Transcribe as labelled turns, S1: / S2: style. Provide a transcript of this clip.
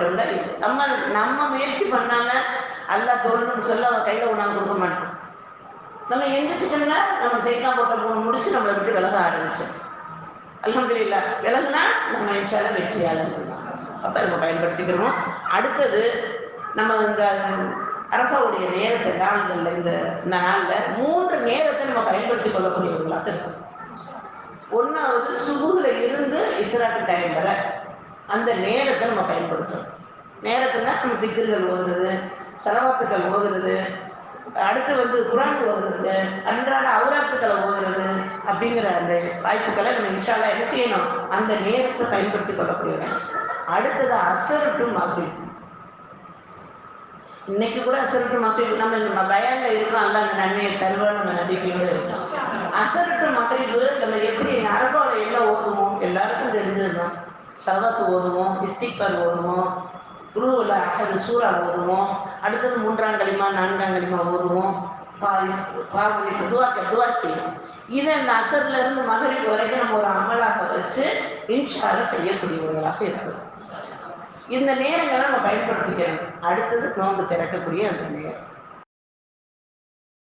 S1: பண்ணிட்டோம்னா நம்ம முயற்சி பண்ணாம அல்லாஹ் தோல்னு சொல்ல அவன் கையில் ஒன்றாந்து கொடுக்க மாட்டோம். நம்ம எந்திரிச்சிட்டோம்னா நம்ம சைத்தான் போட்ட முடிச்சு நம்மளை விட்டு விலக ஆரம்பிச்சோம். அல்ஹம்துலில்லாஹ் விலகுனா நம்ம இன்ஷால்லா வெற்றியாளர்கள். அப்போ நம்ம பயன்படுத்திக்கிறோம். அடுத்தது நம்ம இந்த அரபாவுடைய நேரத்தை நாள்களில் இந்த நாளில் 3 நேரத்தை நம்ம பயன்படுத்தி கொள்ளக்கூடியவர்களாக இருக்கும். ஒன்றாவது சுபுல இருந்து இஸ்ராக்கு டைம் வரை அந்த நேரத்தை நம்ம பயன்படுத்தணும். நேரத்துனா நம்ம திக்ர்கள் ஓதுறது, சலவாத்துக்கள் ஓதுறது, அடுத்து குரான் ஓதுறது, அன்றாட அவுராத்துக்களை ஓதுறது அப்படிங்கிற அந்த வாய்ப்புகளை நம்ம இன்ஷால்லா என்ன செய்யணும், அந்த நேரத்தை பயன்படுத்தி கொள்ளக்கூடியது. அடுத்தது அசர் டு மக்ரிப். இன்னைக்கு கூட அசர் டு மக்ரிப் நம்ம பயான்ல இருக்கோம். அல்ல அந்த நன்மையை தருவான்னு நம்ம நம்பிக்கையோடு இருக்கோம். அசர் டு மக்ரிப் நம்ம எப்படி அரபாவில் என்ன ஓதுவோம் எல்லாருக்கும் தெரிஞ்சதுதான். சலவாத்து ஓதுவோம், இஸ்திக்பார் ஓதுவோம், குருவில் அஹது சூறா ஓதுவோம், அடுத்தது 3ஆம் கலிமா 4ஆம் கலிமா ஓதுவோம், துவா செய்வோம். இதை இந்த அசர்ல இருந்து மகரிப் வரைக்கும் நம்ம ஒரு அமலாக வச்சு இன்ஷால்லா செய்யக்கூடியவர்களாக இருக்கும். இந்த நேரங்களை நம்ம பயன்படுத்திக்கிறோம். அடுத்தது நோன்பு திறக்கக்கூடிய அந்த நேரம்.